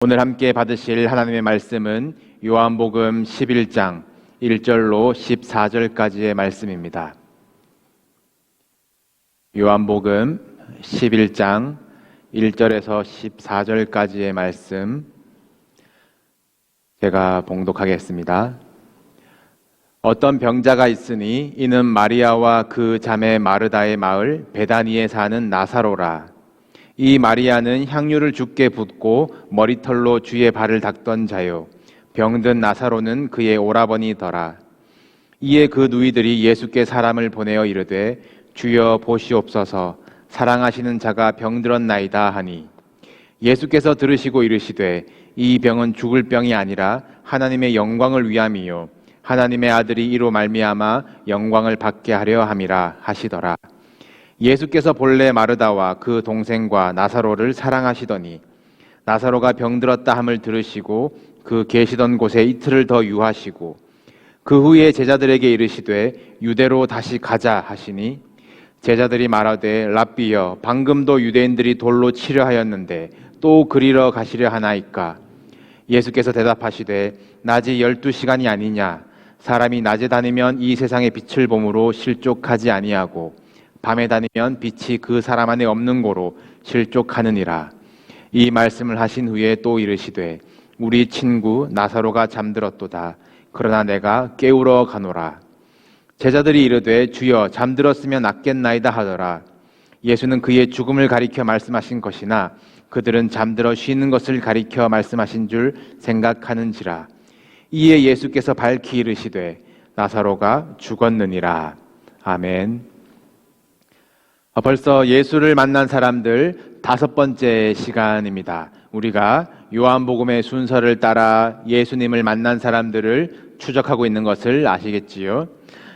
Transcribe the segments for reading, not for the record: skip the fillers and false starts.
오늘 함께 받으실 하나님의 말씀은 요한복음 11장 1절로 14절까지의 말씀입니다. 요한복음 11장 1절에서 14절까지의 말씀 제가 봉독하겠습니다. 어떤 병자가 있으니 이는 마리아와 그 자매 마르다의 마을 베다니에 사는 나사로라. 이 마리아는 향유를 주께 붓고 머리털로 주의 발을 닦던 자요, 병든 나사로는 그의 오라버니더라. 이에 그 누이들이 예수께 사람을 보내어 이르되 주여 보시옵소서, 사랑하시는 자가 병들었나이다 하니, 예수께서 들으시고 이르시되 이 병은 죽을 병이 아니라 하나님의 영광을 위함이요 하나님의 아들이 이로 말미암아 영광을 받게 하려 함이라 하시더라. 예수께서 본래 마르다와 그 동생과 나사로를 사랑하시더니 나사로가 병들었다 함을 들으시고 그 계시던 곳에 이틀을 더 유하시고 그 후에 제자들에게 이르시되 유대로 다시 가자 하시니, 제자들이 말하되 랍비여, 방금도 유대인들이 돌로 치려 하였는데 또 그리러 가시려 하나이까? 예수께서 대답하시되 낮이 12시간이 아니냐? 사람이 낮에 다니면 이 세상의 빛을 보므로 실족하지 아니하고 밤에 다니면 빛이 그 사람 안에 없는 고로 실족하느니라. 이 말씀을 하신 후에 또 이르시되 우리 친구 나사로가 잠들었도다. 그러나 내가 깨우러 가노라. 제자들이 이르되 주여, 잠들었으면 낫겠나이다 하더라. 예수는 그의 죽음을 가리켜 말씀하신 것이나 그들은 잠들어 쉬는 것을 가리켜 말씀하신 줄 생각하는지라. 이에 예수께서 밝히 이르시되 나사로가 죽었느니라. 아멘. 벌써 예수를 만난 사람들 5번째 시간입니다. 우리가 요한복음의 순서를 따라 예수님을 만난 사람들을 추적하고 있는 것을 아시겠지요?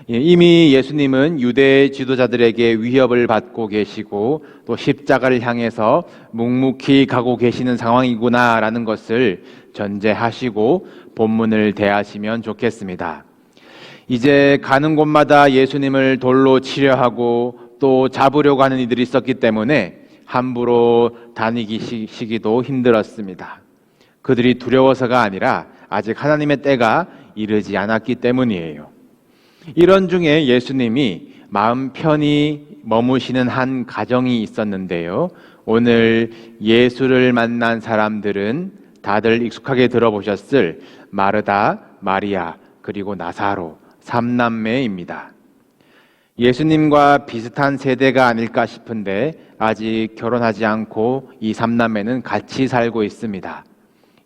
이미 예수님은 유대 지도자들에게 위협을 받고 계시고 또 십자가를 향해서 묵묵히 가고 계시는 상황이구나라는 것을 전제하시고 본문을 대하시면 좋겠습니다. 이제 가는 곳마다 예수님을 돌로 치려 하고 또 잡으려고 하는 이들이 있었기 때문에 함부로 다니시기도 힘들었습니다. 그들이 두려워서가 아니라 아직 하나님의 때가 이르지 않았기 때문이에요. 이런 중에 예수님이 마음 편히 머무시는 한 가정이 있었는데요. 오늘 예수를 만난 사람들은 다들 익숙하게 들어보셨을 마르다, 마리아, 그리고 나사로 3남매입니다. 예수님과 비슷한 세대가 아닐까 싶은데 아직 결혼하지 않고 이 3남매는 같이 살고 있습니다.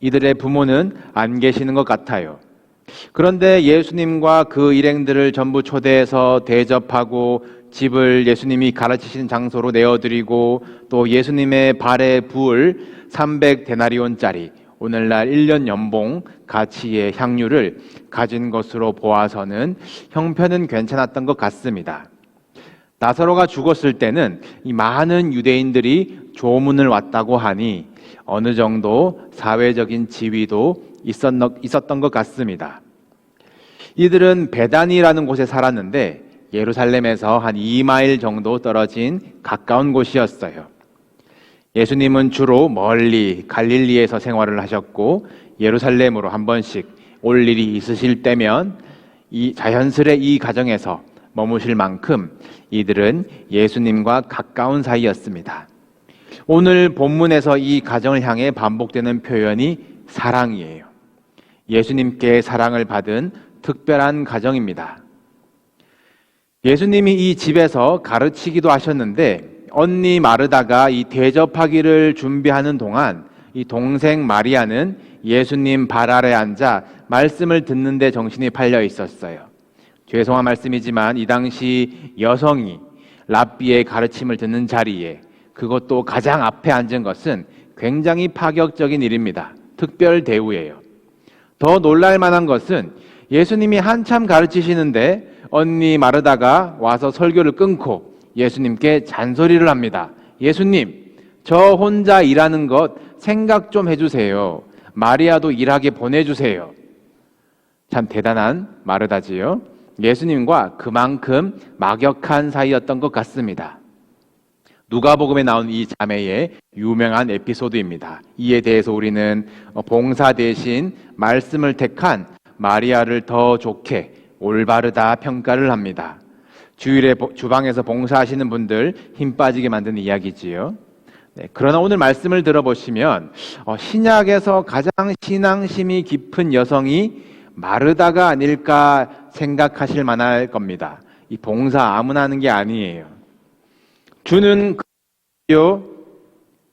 이들의 부모는 안 계시는 것 같아요. 그런데 예수님과 그 일행들을 전부 초대해서 대접하고 집을 예수님이 가르치신 장소로 내어드리고 또 예수님의 발에 부을 300데나리온짜리, 오늘날 1년 연봉 가치의 향유를 가진 것으로 보아서는 형편은 괜찮았던 것 같습니다. 나사로가 죽었을 때는 이 많은 유대인들이 조문을 왔다고 하니 어느 정도 사회적인 지위도 있었던 것 같습니다. 이들은 베다니라는 곳에 살았는데 예루살렘에서 한 2마일 정도 떨어진 가까운 곳이었어요. 예수님은 주로 멀리 갈릴리에서 생활을 하셨고 예루살렘으로 한 번씩 올 일이 있으실 때면 자연스레 이 가정에서 머무실 만큼 이들은 예수님과 가까운 사이였습니다. 오늘 본문에서 이 가정을 향해 반복되는 표현이 사랑이에요. 예수님께 사랑을 받은 특별한 가정입니다. 예수님이 이 집에서 가르치기도 하셨는데 언니 마르다가 이 대접하기를 준비하는 동안 이 동생 마리아는 예수님 발 아래 앉아 말씀을 듣는데 정신이 팔려 있었어요. 죄송한 말씀이지만 이 당시 여성이 랍비의 가르침을 듣는 자리에, 그것도 가장 앞에 앉은 것은 굉장히 파격적인 일입니다. 특별 대우예요. 더 놀랄 만한 것은 예수님이 한참 가르치시는데 언니 마르다가 와서 설교를 끊고 예수님께 잔소리를 합니다. 예수님, 저 혼자 일하는 것 생각 좀 해주세요. 마리아도 일하게 보내주세요. 참 대단한 마르다지요. 예수님과 그만큼 막역한 사이였던 것 같습니다. 누가복음에 나온 이 자매의 유명한 에피소드입니다. 이에 대해서 우리는 봉사 대신 말씀을 택한 마리아를 더 좋게 올바르다 평가를 합니다. 주일에 주방에서 봉사하시는 분들 힘 빠지게 만드는 이야기지요. 네, 그러나 오늘 말씀을 들어보시면 신약에서 가장 신앙심이 깊은 여성이 마르다가 아닐까 생각하실 만할 겁니다. 이 봉사 아무나 하는 게 아니에요. 주는 그요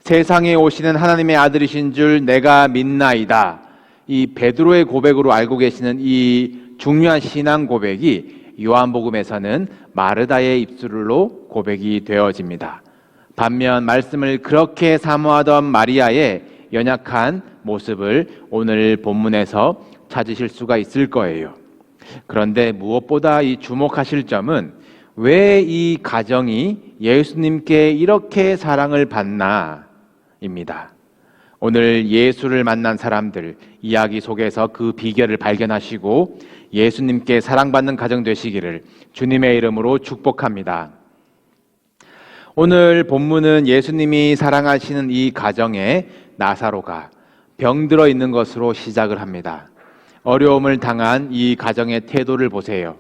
세상에 오시는 하나님의 아들이신 줄 내가 믿나이다. 이 베드로의 고백으로 알고 계시는 이 중요한 신앙 고백이 요한복음에서는 마르다의 입술로 고백이 되어집니다. 반면 말씀을 그렇게 사모하던 마리아의 연약한 모습을 오늘 본문에서 찾으실 수가 있을 거예요. 그런데 무엇보다 이 주목하실 점은 왜 이 가정이 예수님께 이렇게 사랑을 받나입니다. 오늘 예수를 만난 사람들 이야기 속에서 그 비결을 발견하시고 예수님께 사랑받는 가정 되시기를 주님의 이름으로 축복합니다. 오늘 본문은 예수님이 사랑하시는 이 가정에 나사로가 병들어 있는 것으로 시작을 합니다. 어려움을 당한 이 가정의 태도를 보세요.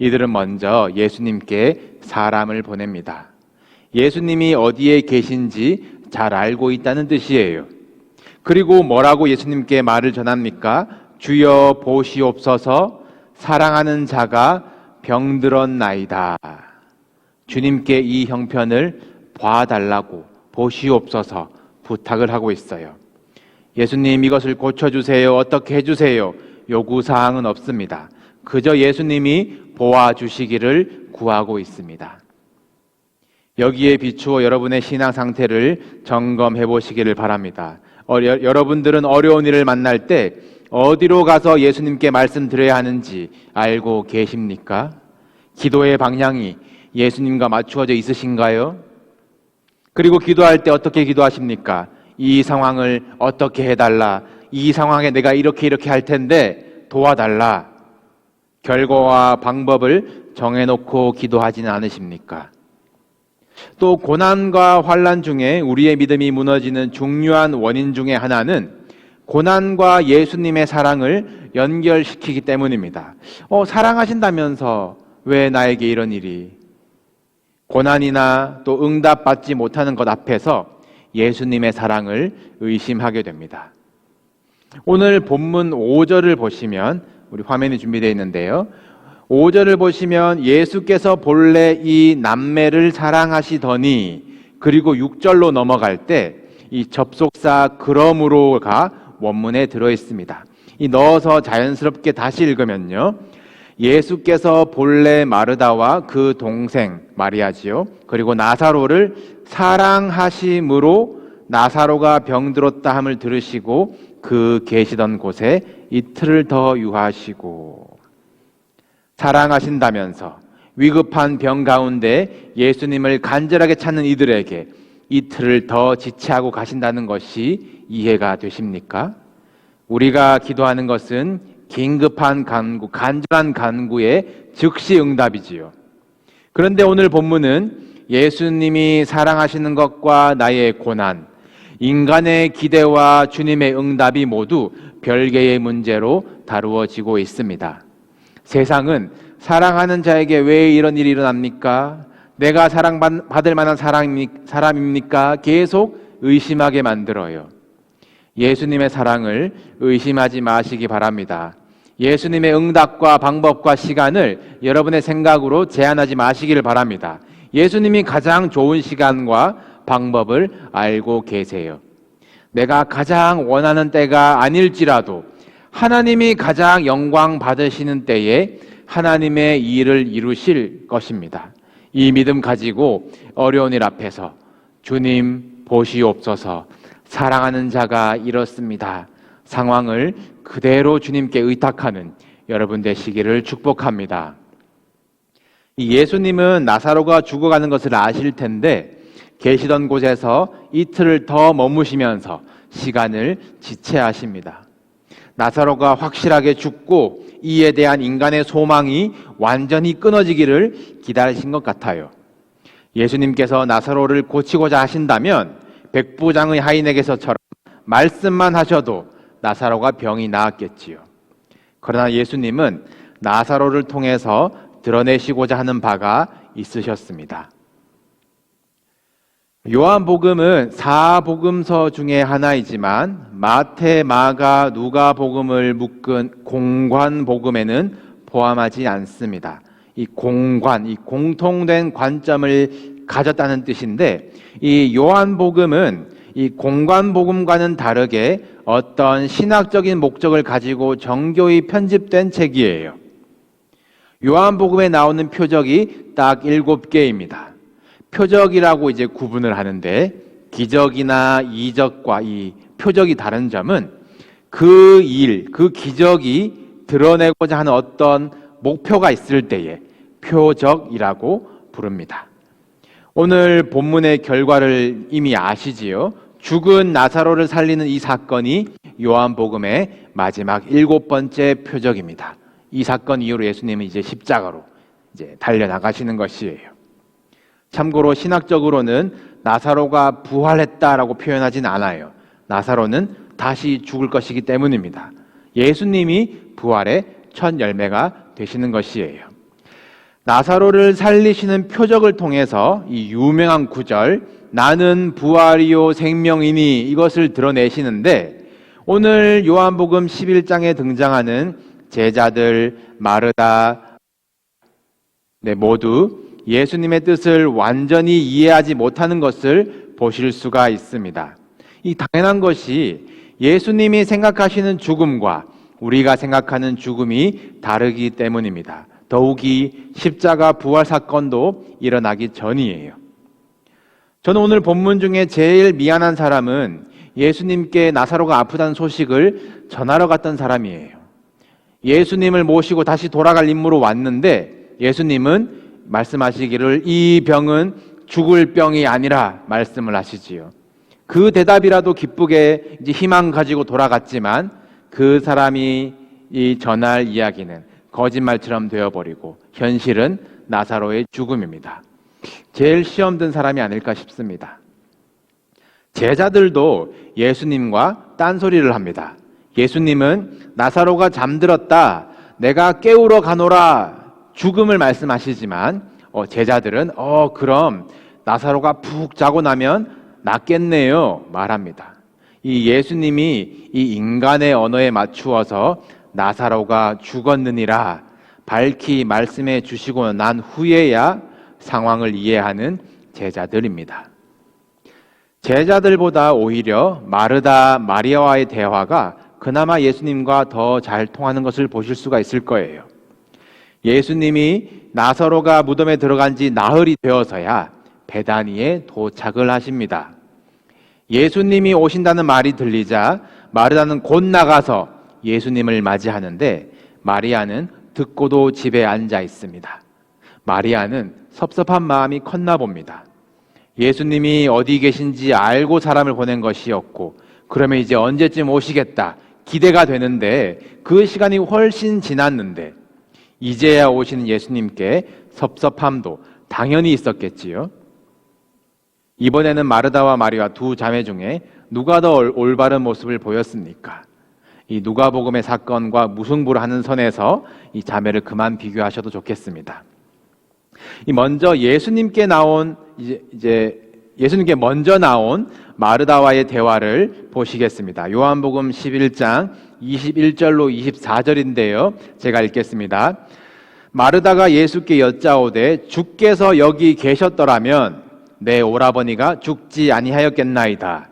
이들은 먼저 예수님께 사람을 보냅니다. 예수님이 어디에 계신지 잘 알고 있다는 뜻이에요. 그리고 뭐라고 예수님께 말을 전합니까? 주여 보시옵소서, 사랑하는 자가 병들었나이다. 주님께 이 형편을 봐달라고 보시옵소서 부탁을 하고 있어요. 예수님 이것을 고쳐주세요. 어떻게 해주세요. 요구사항은 없습니다. 그저 예수님이 보아주시기를 구하고 있습니다. 여기에 비추어 여러분의 신앙 상태를 점검해 보시기를 바랍니다. 여러분들은 어려운 일을 만날 때 어디로 가서 예수님께 말씀드려야 하는지 알고 계십니까? 기도의 방향이 예수님과 맞추어져 있으신가요? 그리고 기도할 때 어떻게 기도하십니까? 이 상황을 어떻게 해달라. 이 상황에 내가 이렇게 할 텐데 도와달라. 결과와 방법을 정해놓고 기도하지는 않으십니까? 또 고난과 환난 중에 우리의 믿음이 무너지는 중요한 원인 중에 하나는 고난과 예수님의 사랑을 연결시키기 때문입니다. 사랑하신다면서 왜 나에게 이런 일이? 고난이나 또 응답받지 못하는 것 앞에서 예수님의 사랑을 의심하게 됩니다. 오늘 본문 5절을 보시면 우리 화면이 준비되어 있는데요. 5절을 보시면 예수께서 본래 이 남매를 사랑하시더니 그리고 6절로 넘어갈 때 이 접속사 그러므로가 원문에 들어 있습니다. 이 넣어서 자연스럽게 다시 읽으면요. 예수께서 본래 마르다와 그 동생 마리아지요. 그리고 나사로를 사랑하심으로 나사로가 병들었다 함을 들으시고 그 계시던 곳에 이틀을 더 유하시고 사랑하신다면서 위급한 병 가운데 예수님을 간절하게 찾는 이들에게 이틀을 더 지체하고 가신다는 것이 이해가 되십니까? 우리가 기도하는 것은 긴급한 간구, 간절한 간구의 즉시 응답이지요. 그런데 오늘 본문은 예수님이 사랑하시는 것과 나의 고난, 인간의 기대와 주님의 응답이 모두 별개의 문제로 다루어지고 있습니다. 세상은 사랑하는 자에게 왜 이런 일이 일어납니까? 내가 사랑받을 만한 사람입니까? 계속 의심하게 만들어요. 예수님의 사랑을 의심하지 마시기 바랍니다. 예수님의 응답과 방법과 시간을 여러분의 생각으로 제한하지 마시기를 바랍니다. 예수님이 가장 좋은 시간과 방법을 알고 계세요. 내가 가장 원하는 때가 아닐지라도 하나님이 가장 영광 받으시는 때에 하나님의 일을 이루실 것입니다. 이 믿음 가지고 어려운 일 앞에서 주님 보시옵소서, 사랑하는 자가 이렇습니다. 상황을 그대로 주님께 의탁하는 여러분 되시기를 축복합니다. 예수님은 나사로가 죽어가는 것을 아실 텐데 계시던 곳에서 이틀을 더 머무시면서 시간을 지체하십니다. 나사로가 확실하게 죽고 이에 대한 인간의 소망이 완전히 끊어지기를 기다리신 것 같아요. 예수님께서 나사로를 고치고자 하신다면 백부장의 하인에게서처럼 말씀만 하셔도 나사로가 병이 나았겠지요. 그러나 예수님은 나사로를 통해서 드러내시고자 하는 바가 있으셨습니다. 요한복음은 4복음서 중에 하나이지만 마태, 마가, 누가복음을 묶은 공관복음에는 포함하지 않습니다. 이 공관, 이 공통된 관점을 가졌다는 뜻인데, 이 요한복음은 이 공관복음과는 다르게 어떤 신학적인 목적을 가지고 정교히 편집된 책이에요. 요한복음에 나오는 표적이 딱 7개입니다. 표적이라고 이제 구분을 하는데, 기적이나 이적과 이 표적이 다른 점은 그 일, 그 기적이 드러내고자 하는 어떤 목표가 있을 때에 표적이라고 부릅니다. 오늘 본문의 결과를 이미 아시지요? 죽은 나사로를 살리는 이 사건이 요한복음의 마지막 7번째 표적입니다. 이 사건 이후로 예수님은 이제 십자가로 이제 달려나가시는 것이에요. 참고로 신학적으로는 나사로가 부활했다라고 표현하진 않아요. 나사로는 다시 죽을 것이기 때문입니다. 예수님이 부활의 첫 열매가 되시는 것이에요. 나사로를 살리시는 표적을 통해서 이 유명한 구절, 나는 부활이요 생명이니, 이것을 드러내시는데, 오늘 요한복음 11장에 등장하는 제자들, 마르다, 모두 예수님의 뜻을 완전히 이해하지 못하는 것을 보실 수가 있습니다. 이 당연한 것이 예수님이 생각하시는 죽음과 우리가 생각하는 죽음이 다르기 때문입니다. 더욱이 십자가 부활 사건도 일어나기 전이에요. 저는 오늘 본문 중에 제일 미안한 사람은 예수님께 나사로가 아프다는 소식을 전하러 갔던 사람이에요. 예수님을 모시고 다시 돌아갈 임무로 왔는데 예수님은 말씀하시기를 이 병은 죽을 병이 아니라 말씀을 하시지요. 그 대답이라도 기쁘게 이제 희망 가지고 돌아갔지만 그 사람이 이 전할 이야기는 거짓말처럼 되어버리고 현실은 나사로의 죽음입니다. 제일 시험 든 사람이 아닐까 싶습니다. 제자들도 예수님과 딴소리를 합니다. 예수님은 나사로가 잠들었다, 내가 깨우러 가노라, 죽음을 말씀하시지만 제자들은 그럼 나사로가 푹 자고 나면 낫겠네요 말합니다. 이 예수님이 이 인간의 언어에 맞추어서 나사로가 죽었느니라 밝히 말씀해 주시고 난 후에야 상황을 이해하는 제자들입니다. 제자들보다 오히려 마르다, 마리아와의 대화가 그나마 예수님과 더 잘 통하는 것을 보실 수가 있을 거예요. 예수님이 나사로가 무덤에 들어간 지 나흘이 되어서야 베다니에 도착을 하십니다. 예수님이 오신다는 말이 들리자 마르다는 곧 나가서 예수님을 맞이하는데 마리아는 듣고도 집에 앉아 있습니다. 마리아는 섭섭한 마음이 컸나 봅니다. 예수님이 어디 계신지 알고 사람을 보낸 것이었고, 그러면 이제 언제쯤 오시겠다 기대가 되는데 그 시간이 훨씬 지났는데 이제야 오시는 예수님께 섭섭함도 당연히 있었겠지요. 이번에는 마르다와 마리아 두 자매 중에 누가 더 올바른 모습을 보였습니까? 이 누가복음의 사건과 무승부를 하는 선에서 이 자매를 그만 비교하셔도 좋겠습니다. 먼저 예수님께 먼저 나온 마르다와의 대화를 보시겠습니다. 요한복음 11장 21절로 24절인데요. 제가 읽겠습니다. 마르다가 예수께 여짜오되 주께서 여기 계셨더라면 내 오라버니가 죽지 아니하였겠나이다.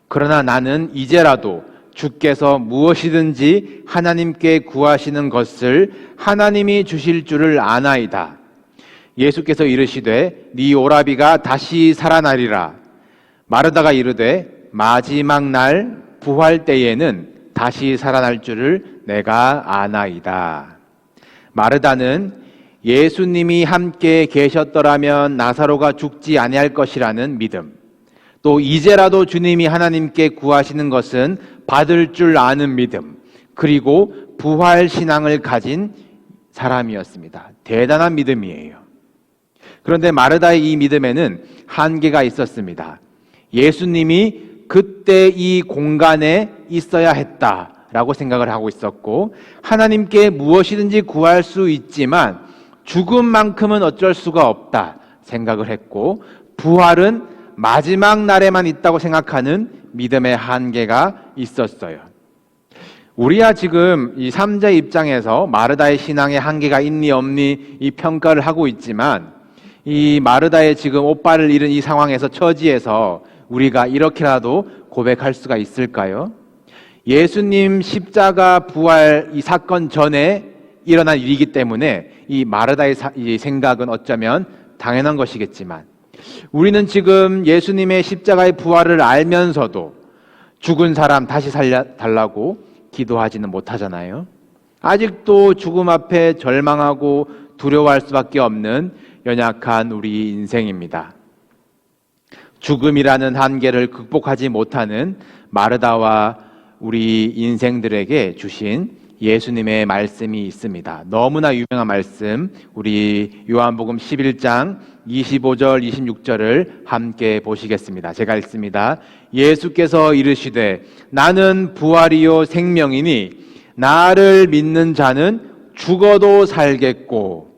그러나 나는 이제라도 주께서 무엇이든지 하나님께 구하시는 것을 하나님이 주실 줄을 아나이다. 예수께서 이르시되 네 오라비가 다시 살아나리라. 마르다가 이르되 마지막 날 부활 때에는 다시 살아날 줄을 내가 아나이다. 마르다는 예수님이 함께 계셨더라면 나사로가 죽지 아니할 것이라는 믿음, 또 이제라도 주님이 하나님께 구하시는 것은 받을 줄 아는 믿음, 그리고 부활 신앙을 가진 사람이었습니다. 대단한 믿음이에요. 그런데 마르다의 이 믿음에는 한계가 있었습니다. 예수님이 그때 이 공간에 있어야 했다라고 생각을 하고 있었고, 하나님께 무엇이든지 구할 수 있지만 죽음만큼은 어쩔 수가 없다 생각을 했고, 부활은 마지막 날에만 있다고 생각하는 믿음의 한계가 있었어요. 우리야 지금 이 3자 입장에서 마르다의 신앙에 한계가 있니 없니 이 평가를 하고 있지만, 이 마르다의 지금 오빠를 잃은 이 상황에서, 처지에서 우리가 이렇게라도 고백할 수가 있을까요? 예수님 십자가 부활 이 사건 전에 일어난 일이기 때문에 이 마르다의 이 생각은 어쩌면 당연한 것이겠지만, 우리는 지금 예수님의 십자가의 부활을 알면서도 죽은 사람 다시 살려달라고 기도하지는 못하잖아요. 아직도 죽음 앞에 절망하고 두려워할 수밖에 없는 연약한 우리 인생입니다. 죽음이라는 한계를 극복하지 못하는 마르다와 우리 인생들에게 주신 예수님의 말씀이 있습니다. 너무나 유명한 말씀, 우리 요한복음 11장 25절 26절을 함께 보시겠습니다. 제가 읽습니다. 예수께서 이르시되 나는 부활이요 생명이니 나를 믿는 자는 죽어도 살겠고.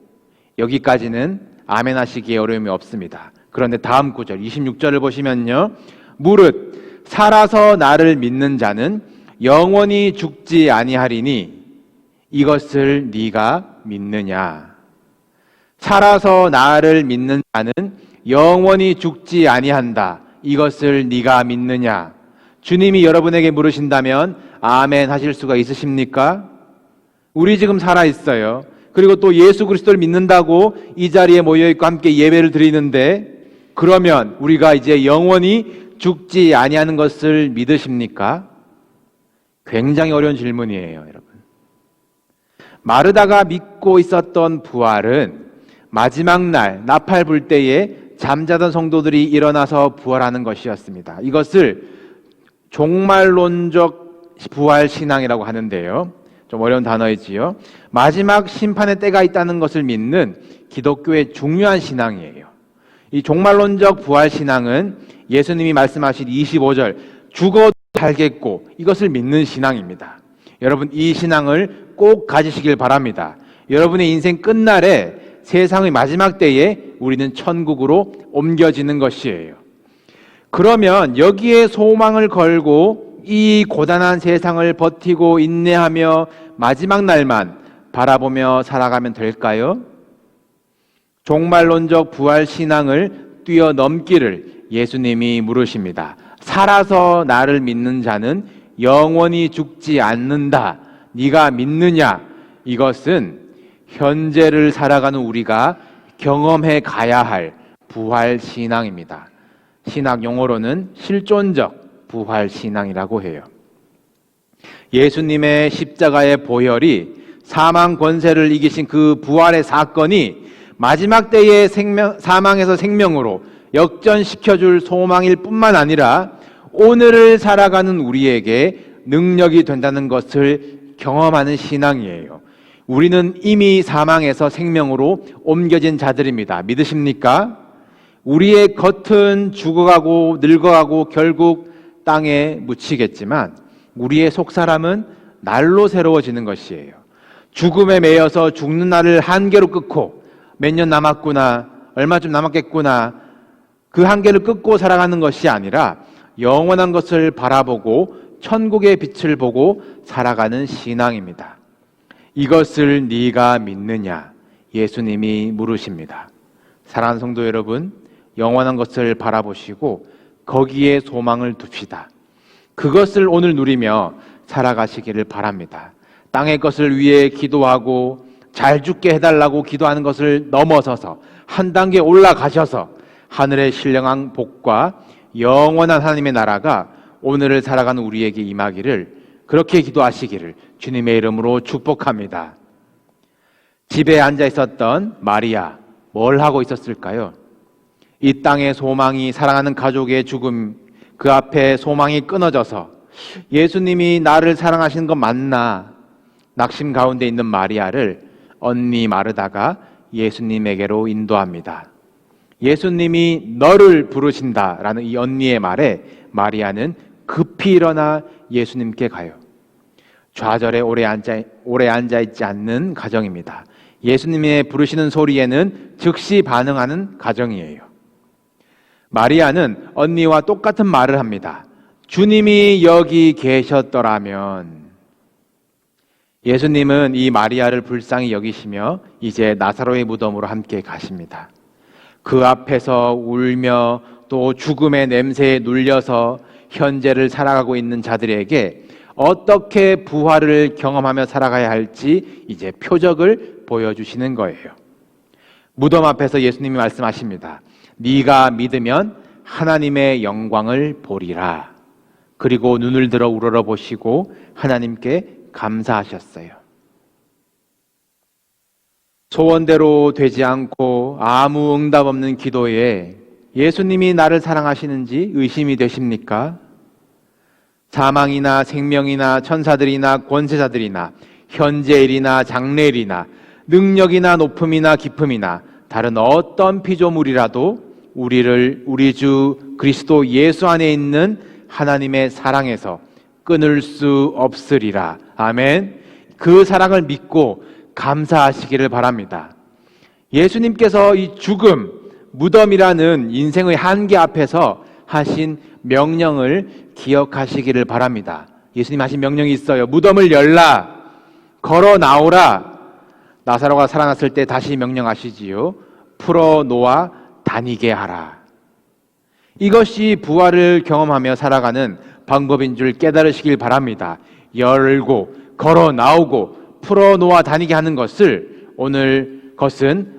여기까지는 아멘 하시기에 어려움이 없습니다. 그런데 다음 구절 26절을 보시면요, 무릇 살아서 나를 믿는 자는 영원히 죽지 아니하리니 이것을 네가 믿느냐. 살아서 나를 믿는 자는 영원히 죽지 아니한다. 이것을 네가 믿느냐. 주님이 여러분에게 물으신다면 아멘 하실 수가 있으십니까? 우리 지금 살아 있어요. 그리고 또 예수 그리스도를 믿는다고 이 자리에 모여 있고 함께 예배를 드리는데, 그러면 우리가 이제 영원히 죽지 아니하는 것을 믿으십니까? 굉장히 어려운 질문이에요, 여러분. 마르다가 믿고 있었던 부활은 마지막 날 나팔 불 때에 잠자던 성도들이 일어나서 부활하는 것이었습니다. 이것을 종말론적 부활 신앙이라고 하는데요, 좀 어려운 단어이지요. 마지막 심판의 때가 있다는 것을 믿는 기독교의 중요한 신앙이에요. 이 종말론적 부활 신앙은 예수님이 말씀하신 25절 죽어도 살겠고, 이것을 믿는 신앙입니다. 여러분, 이 신앙을 꼭 가지시길 바랍니다. 여러분의 인생 끝날에, 세상의 마지막 때에 우리는 천국으로 옮겨지는 것이에요. 그러면 여기에 소망을 걸고 이 고단한 세상을 버티고 인내하며 마지막 날만 바라보며 살아가면 될까요? 종말론적 부활 신앙을 뛰어넘기를 예수님이 물으십니다. 살아서 나를 믿는 자는 영원히 죽지 않는다. 네가 믿느냐? 이것은 현재를 살아가는 우리가 경험해 가야 할 부활 신앙입니다. 신학 용어로는 실존적 부활 신앙이라고 해요. 예수님의 십자가의 보혈이 사망 권세를 이기신 그 부활의 사건이 마지막 때의 사망에서 생명으로 역전시켜줄 소망일 뿐만 아니라 오늘을 살아가는 우리에게 능력이 된다는 것을 경험하는 신앙이에요. 우리는 이미 사망에서 생명으로 옮겨진 자들입니다. 믿으십니까? 우리의 겉은 죽어가고 늙어가고 결국 땅에 묻히겠지만 우리의 속사람은 날로 새로워지는 것이에요. 죽음에 매여서 죽는 날을 한계로 끊고 몇 년 남았구나, 얼마쯤 남았겠구나, 그 한계를 끊고 살아가는 것이 아니라 영원한 것을 바라보고 천국의 빛을 보고 살아가는 신앙입니다. 이것을 네가 믿느냐? 예수님이 물으십니다. 사랑하는 성도 여러분, 영원한 것을 바라보시고 거기에 소망을 둡시다. 그것을 오늘 누리며 살아가시기를 바랍니다. 땅의 것을 위해 기도하고 잘 죽게 해달라고 기도하는 것을 넘어서서 한 단계 올라가셔서 하늘의 신령한 복과 영원한 하나님의 나라가 오늘을 살아가는 우리에게 임하기를, 그렇게 기도하시기를 주님의 이름으로 축복합니다. 집에 앉아 있었던 마리아, 뭘 하고 있었을까요? 이 땅의 소망이, 사랑하는 가족의 죽음, 그 앞에 소망이 끊어져서 예수님이 나를 사랑하시는 건 맞나 낙심 가운데 있는 마리아를 언니 마르다가 예수님에게로 인도합니다. 예수님이 너를 부르신다라는 이 언니의 말에 마리아는 급히 일어나 예수님께 가요. 좌절에 오래 앉아 있지 않는 가정입니다. 예수님의 부르시는 소리에는 즉시 반응하는 가정이에요. 마리아는 언니와 똑같은 말을 합니다. 주님이 여기 계셨더라면. 예수님은 이 마리아를 불쌍히 여기시며 이제 나사로의 무덤으로 함께 가십니다. 그 앞에서 울며 또 죽음의 냄새에 눌려서 현재를 살아가고 있는 자들에게 어떻게 부활을 경험하며 살아가야 할지 이제 표적을 보여주시는 거예요. 무덤 앞에서 예수님이 말씀하십니다. 네가 믿으면 하나님의 영광을 보리라. 그리고 눈을 들어 우러러보시고 하나님께 감사하셨어요. 소원대로 되지 않고 아무 응답 없는 기도에 예수님이 나를 사랑하시는지 의심이 되십니까? 사망이나 생명이나 천사들이나 권세자들이나 현재일이나 장래일이나 능력이나 높음이나 깊음이나 다른 어떤 피조물이라도 우리 주 그리스도 예수 안에 있는 하나님의 사랑에서 끊을 수 없으리라. 아멘. 그 사랑을 믿고 감사하시기를 바랍니다. 예수님께서 이 죽음, 무덤이라는 인생의 한계 앞에서 하신 명령을 기억하시기를 바랍니다. 예수님 하신 명령이 있어요. 무덤을 열라, 걸어 나오라. 나사로가 살아났을 때 다시 명령하시지요. 풀어 놓아 다니게 하라. 이것이 부활을 경험하며 살아가는 방법인 줄 깨달으시길 바랍니다. 열고 걸어 나오고 풀어 놓아 다니게 하는 것은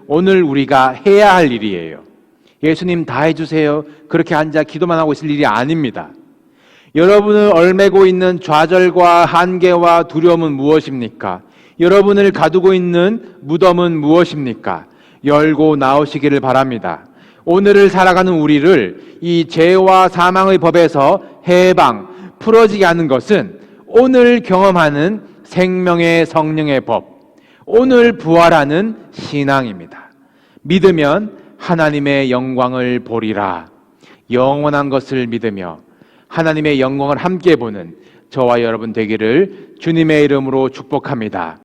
오늘 우리가 해야 할 일이에요. 예수님 다 해주세요. 그렇게 앉아 기도만 하고 있을 일이 아닙니다. 여러분을 얽매고 있는 좌절과 한계와 두려움은 무엇입니까? 여러분을 가두고 있는 무덤은 무엇입니까? 열고 나오시기를 바랍니다. 오늘을 살아가는 우리를 이 죄와 사망의 법에서 해방, 풀어지게 하는 것은 오늘 경험하는 생명의 성령의 법, 오늘 부활하는 신앙입니다. 믿으면 하나님의 영광을 보리라. 영원한 것을 믿으며 하나님의 영광을 함께 보는 저와 여러분 되기를 주님의 이름으로 축복합니다.